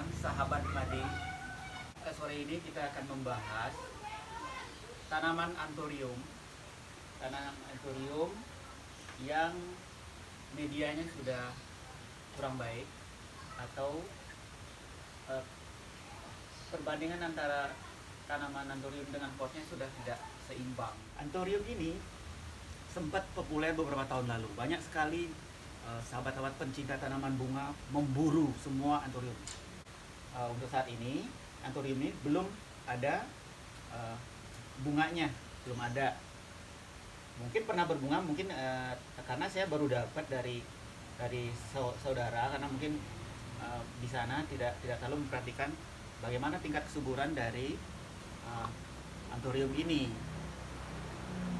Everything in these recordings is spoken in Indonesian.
teman-teman, sahabat padi. Sore ini kita akan membahas tanaman anthurium. Tanaman anthurium yang medianya sudah kurang baik atau perbandingan antara tanaman anthurium dengan potnya sudah tidak seimbang. Anthurium ini sempat populer beberapa tahun lalu. Banyak sekali sahabat-sahabat pencinta tanaman bunga memburu semua anthurium. Untuk saat ini anthurium ini belum ada bunganya, belum ada. Mungkin pernah berbunga, mungkin karena saya baru dapat dari saudara, karena mungkin di sana tidak terlalu memperhatikan bagaimana tingkat kesuburan dari anthurium ini.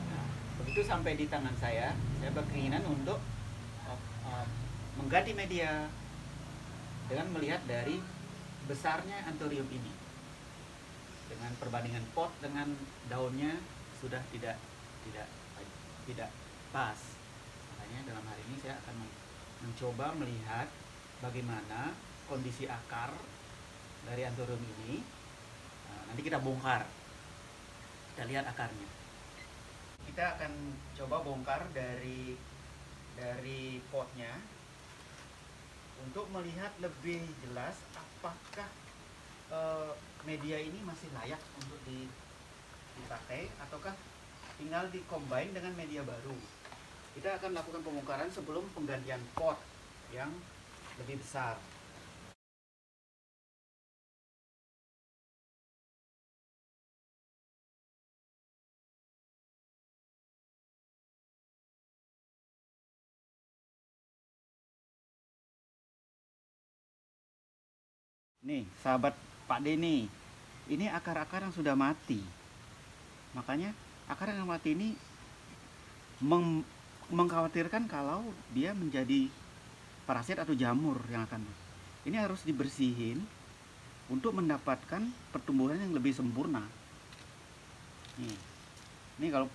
Nah, begitu sampai di tangan saya berkeinginan untuk mengganti media dengan melihat dari besarnya anthurium ini. Dengan perbandingan pot dengan daunnya sudah tidak pas. Makanya dalam hari ini saya akan mencoba melihat bagaimana kondisi akar dari anthurium ini. Nanti kita bongkar, kita lihat akarnya. Kita akan coba bongkar dari potnya untuk melihat lebih jelas apakah media ini masih layak untuk dipakai ataukah tinggal dikombin dengan media baru. Kita akan lakukan pembongkaran sebelum penggantian pot yang lebih besar. Nih, sahabat Pak Denny, ini akar-akar yang sudah mati. Makanya akar yang mati ini mengkhawatirkan kalau dia menjadi parasit atau jamur yang akan. Ini harus dibersihin untuk mendapatkan pertumbuhan yang lebih sempurna. Ini kalau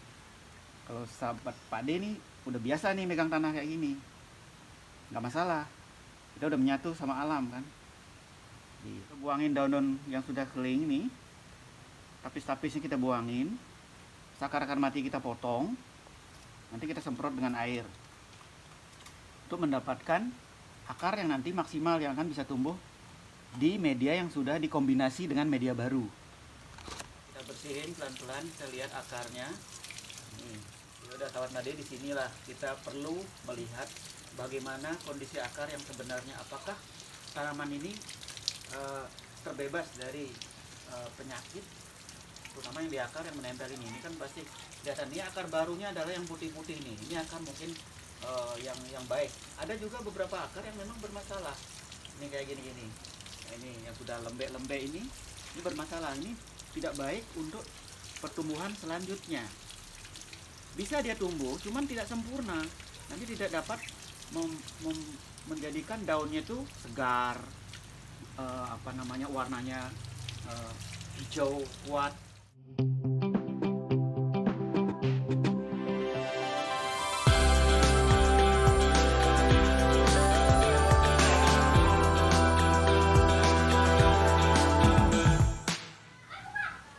sahabat Pak Denny udah biasa nih megang tanah kayak gini, nggak masalah. Kita udah menyatu sama alam kan. Kita buangin daun-daun yang sudah kering ini, tapis-tapisnya kita buangin, akar-akar mati kita potong, nanti kita semprot dengan air untuk mendapatkan akar yang nanti maksimal yang akan bisa tumbuh di media yang sudah dikombinasi dengan media baru. Kita bersihin pelan-pelan, kita lihat akarnya. Nih, udah kawan tadi di sinilah kita perlu melihat bagaimana kondisi akar yang sebenarnya, apakah tanaman ini terbebas dari penyakit, terutama yang di akar yang menempel ini. Ini kan pasti kelihatan, ini akar barunya adalah yang putih-putih nih. Ini akar mungkin yang baik. Ada juga beberapa akar yang memang bermasalah. Ini kayak gini-gini. Ini yang sudah lembek-lembek ini bermasalah. Ini tidak baik untuk pertumbuhan selanjutnya. Bisa dia tumbuh, cuman tidak sempurna. Nanti tidak dapat menjadikan daunnya itu segar. Warnanya hijau kuat.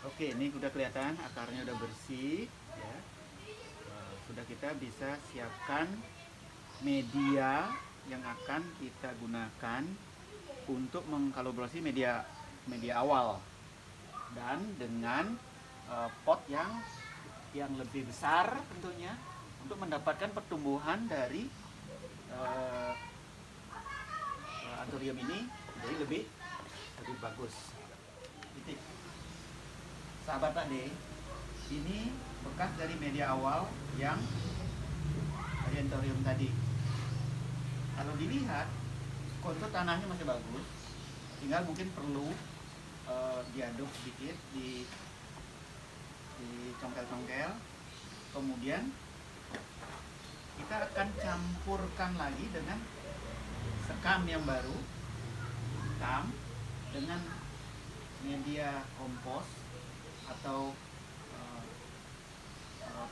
Oke, ini udah kelihatan akarnya udah bersih ya. Sudah kita bisa siapkan media yang akan kita gunakan untuk mengkalibrasi media awal, dan dengan pot yang lebih besar tentunya untuk mendapatkan pertumbuhan dari anthurium ini jadi lebih bagus. Titik. Sahabat tadi, ini bekas dari media awal yang dari anthurium tadi. Kalau dilihat kontur tanahnya masih bagus, tinggal mungkin perlu diaduk sedikit, dicongkel-congkel. Kemudian kita akan campurkan lagi dengan sekam yang baru, sekam dengan media kompos atau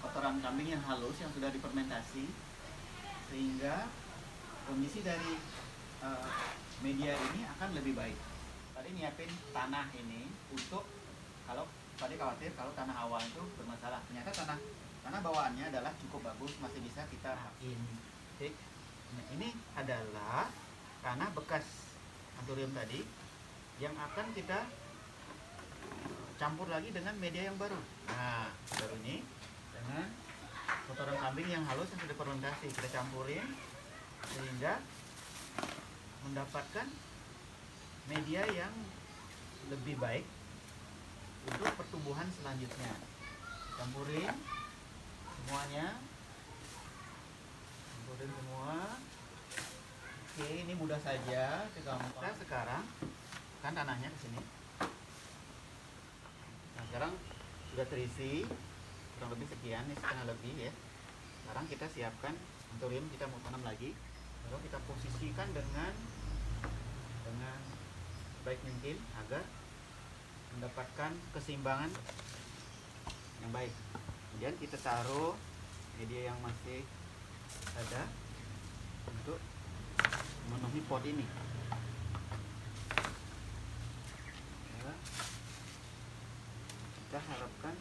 kotoran kambing yang halus yang sudah difermentasi, sehingga kondisi dari media ini akan lebih baik. Pak De nyiapin tanah ini untuk kalau Pak De khawatir kalau tanah awal itu bermasalah. Ternyata tanah bawaannya adalah cukup bagus, masih bisa kita pakai. Nah, ini adalah tanah bekas anthurium tadi yang akan kita campur lagi dengan media yang baru. Nah, baru ini dengan kotoran kambing yang halus yang sudah fermentasi kita campurin sehingga mendapatkan media yang lebih baik untuk pertumbuhan selanjutnya. Campurin semuanya, campurin semua. Oke, ini mudah saja, gampang. Sekarang kan tanahnya ke sini. Nah, sekarang sudah terisi kurang lebih sekian, ini setengah lebih ya. Sekarang kita siapkan anthurium, kita mau tanam lagi. Lalu kita posisikan dengan baik mungkin agar mendapatkan keseimbangan yang baik. Kemudian kita taruh media yang masih ada untuk memenuhi pot ini. Ya. Kita harapkan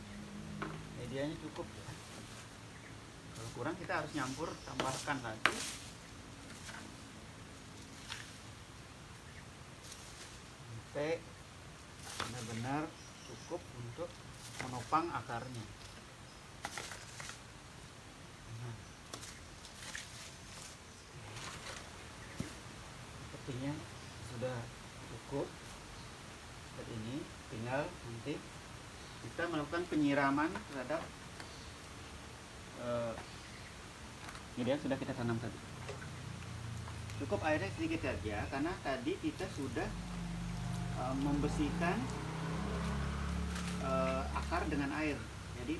medianya cukup ya. Kalau kurang kita harus nyampur, tambahkan lagi. Sampai benar-benar cukup untuk menopang akarnya. Nah, sepertinya sudah cukup. Seperti ini, tinggal nanti kita melakukan penyiraman terhadap media yang sudah kita tanam tadi. Cukup airnya sedikit saja karena tadi kita sudah membersihkan akar dengan air. Jadi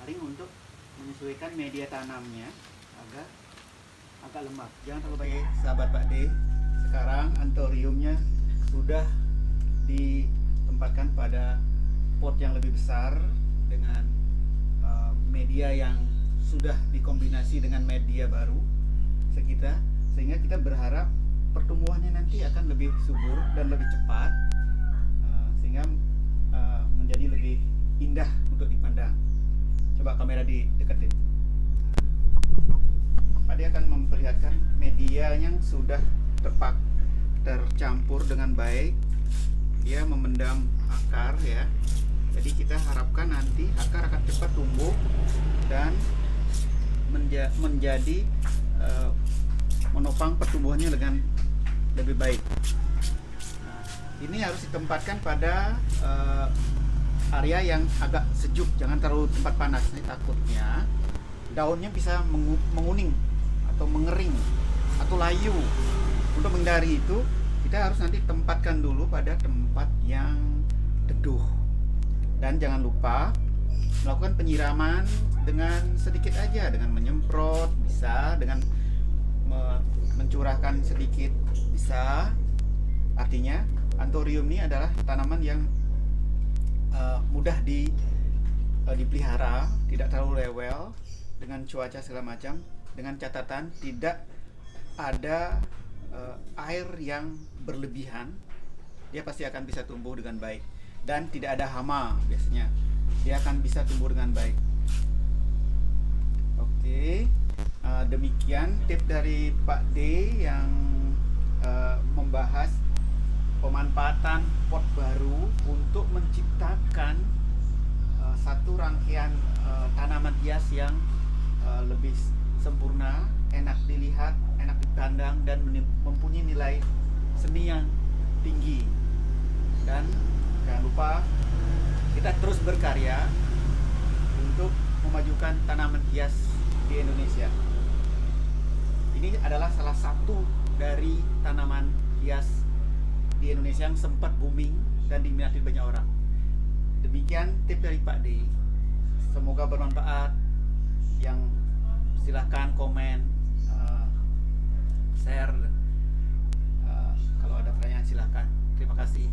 paling untuk menyesuaikan media tanamnya agar agak lembab. Jangan terlalu banyak. Sahabat Pak De, sekarang anthuriumnya sudah ditempatkan pada pot yang lebih besar dengan media yang sudah dikombinasi dengan media baru sekitar, sehingga kita berharap pertumbuhannya nanti akan lebih subur dan lebih cepat, sehingga menjadi lebih indah untuk dipandang. Coba kamera dideketin. Pak De akan memperlihatkan media yang sudah tercampur dengan baik. Dia memendam akar ya. Jadi kita harapkan nanti akar akan cepat tumbuh dan menjadi menopang pertumbuhannya dengan lebih baik. Nah, ini harus ditempatkan pada area yang agak sejuk, jangan terlalu tempat panas. Ini takutnya daunnya bisa menguning atau mengering atau layu. Untuk menghindari itu, kita harus nanti tempatkan dulu pada tempat yang teduh. Dan jangan lupa melakukan penyiraman dengan sedikit aja, dengan menyemprot bisa, dengan mencurahkan sedikit bisa. Artinya anthurium ini adalah tanaman yang mudah dipelihara, tidak terlalu rewel dengan cuaca segala macam, dengan catatan tidak ada air yang berlebihan. Dia pasti akan bisa tumbuh dengan baik dan tidak ada hama. Biasanya dia akan bisa tumbuh dengan baik. Oke. Demikian tips dari Pak De yang membahas pemanfaatan pot baru untuk menciptakan satu rangkaian tanaman hias yang lebih sempurna, enak dilihat, enak dipandang, dan mempunyai nilai seni yang tinggi. Dan jangan lupa kita terus berkarya untuk memajukan tanaman hias di Indonesia. Ini adalah salah satu dari tanaman hias di Indonesia yang sempat booming dan diminati banyak orang. Demikian tips dari Pak De. Semoga bermanfaat. Yang silahkan komen, share. Kalau ada pertanyaan silahkan. Terima kasih.